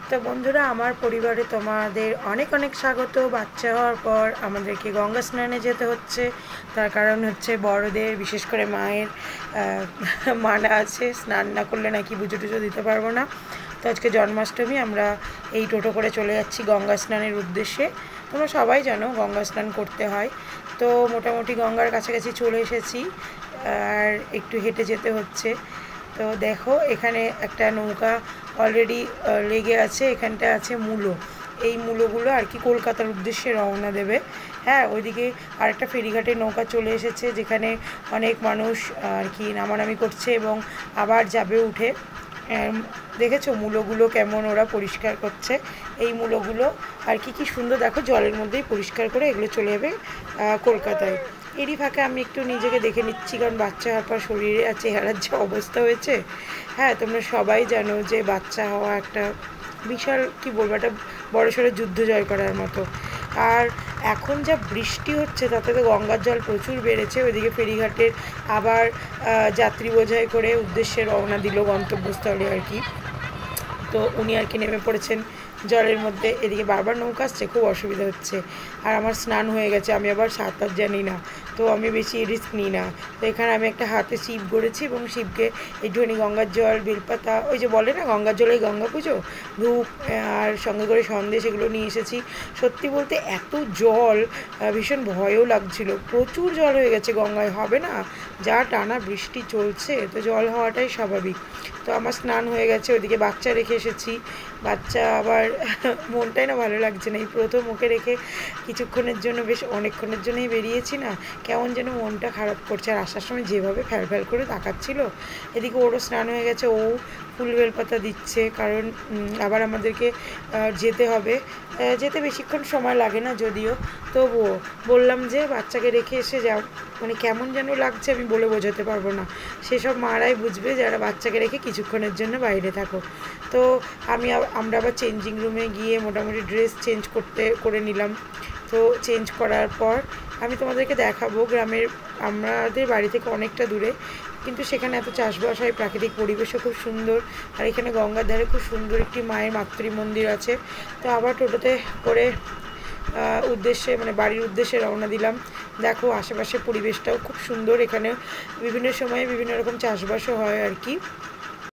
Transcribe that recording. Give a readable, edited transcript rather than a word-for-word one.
তো বন্ধুরা, আমার পরিবারে তোমাদের অনেক অনেক স্বাগত। বাচ্চা হওয়ার পর আমাদেরকে গঙ্গা স্নানে যেতে হচ্ছে। তার কারণ হচ্ছে বড়দের, বিশেষ করে মায়ের মানা আছে, স্নান না করলে নাকি পুজো টুজো দিতে পারবো না। তো আজকে জন্মাষ্টমী, আমরা এই টোটো করে চলে যাচ্ছি গঙ্গা স্নানের উদ্দেশ্যে। তোমরা সবাই জানো গঙ্গা স্নান করতে হয়। তো মোটামুটি গঙ্গার কাছাকাছি চলে এসেছি, আর একটু হেঁটে যেতে হচ্ছে। তো দেখো, এখানে একটা নৌকা অলরেডি লেগে আছে। এখানটা আছে মূলো। এই মূলোগুলো আর কি কলকাতার উদ্দেশ্যে রওনা দেবে। হ্যাঁ, ওইদিকে আরেকটা ফেরিঘাটের নৌকা চলে এসেছে, যেখানে অনেক মানুষ আর কি নামানামি করছে এবং আবার যাবে উঠে। দেখেছো মূলোগুলো কেমন ওরা পরিষ্কার করছে। এই মূলোগুলো আর কি সুন্দর, দেখো জলের মধ্যেই পরিষ্কার করে এগুলো চলে যাবে কলকাতায়। এরই ফাঁকে আমি একটু নিজেকে দেখে নিচ্ছি, কারণ বাচ্চা হওয়ার পর শরীরে আর চেহারার যে অবস্থা হয়েছে। হ্যাঁ, তোমরা সবাই জানো যে বাচ্চা হওয়া একটা বিশাল, কি বলবো, একটা বড়সড় যুদ্ধ জয় করার মতো। আর এখন যা বৃষ্টি হচ্ছে তাতে তো গঙ্গার জল প্রচুর বেড়েছে। ওইদিকে ফেরিঘাটের আবার যাত্রী বোঝাই করে উদ্দেশ্যে রওনা দিল গন্তব্যস্থলে আর কি। তো উনি আর কি নেমে পড়েছেন জলের মধ্যে। এদিকে বারবার নৌকা আসছে, খুব অসুবিধা হচ্ছে। আর আমার স্নান হয়ে গেছে, আমি আবার সাঁতার জানি না, তো আমি বেশি রিস্ক নিই না। তো এখানে আমি একটা হাতে শিব গড়েছি এবং শিবকে একটুখানি গঙ্গার জল, বেলপাতা, ওই যে বলে না গঙ্গার জলেই গঙ্গা পুজো, ধূপ আর সঙ্গে করে সন্দেশ, এগুলো নিয়ে এসেছি। সত্যি বলতে এত জল, ভীষণ ভয়ও লাগছিল। প্রচুর জল হয়ে গেছে গঙ্গায়, হবে না, যা টানা বৃষ্টি চলছে, তো জল হওয়াটাই স্বাভাবিক। তো আমার স্নান হয়ে গেছে। ওইদিকে বাচ্চা রেখে এসেছি। বাচ্চা আবার মনটাই না ভালো লাগছে না, এই প্রথম ওকে রেখে কিছুক্ষণের জন্য, বেশ অনেকক্ষণের জন্যই বেরিয়েছি না, কেমন যেন মনটা খারাপ করছে। আর আসার সময় যেভাবে ফ্যাল ফ্যাল করে তাকাচ্ছিল। এদিকে ওরও স্নান হয়ে গেছে, ও ফুল বেলপাতা দিচ্ছে, কারণ আবার আমাদেরকে যেতে হবে। যেতে বেশিক্ষণ সময় লাগে না যদিও, তবুও বললাম যে বাচ্চাকে রেখে এসে যাও, মানে কেমন যেন লাগছে, আমি বলে বোঝাতে পারবো না। সেসব মারাই বুঝবে যারা বাচ্চাকে রেখে কিছুক্ষণের জন্য বাইরে থাকো। তো আমরা আবার চেঞ্জিং রুমে গিয়ে মোটামুটি ড্রেস চেঞ্জ করে নিলাম। তো চেঞ্জ করার পর আমি তোমাদেরকে দেখাবো গ্রামের, আমাদের বাড়ি থেকে অনেকটা দূরে, কিন্তু সেখানে এত চাষবাস হয়, প্রাকৃতিক পরিবেশও খুব সুন্দর। আর এখানে গঙ্গার ধারে খুব সুন্দর একটি মায়ের মাতৃ মন্দির আছে। তো আবার টোটোতে করে উদ্দেশ্যে, মানে বাড়ির উদ্দেশ্যে রওনা দিলাম। দেখো আশেপাশের পরিবেশটাও খুব সুন্দর। এখানে বিভিন্ন সময়ে বিভিন্ন রকম চাষবাসও হয় আর কি।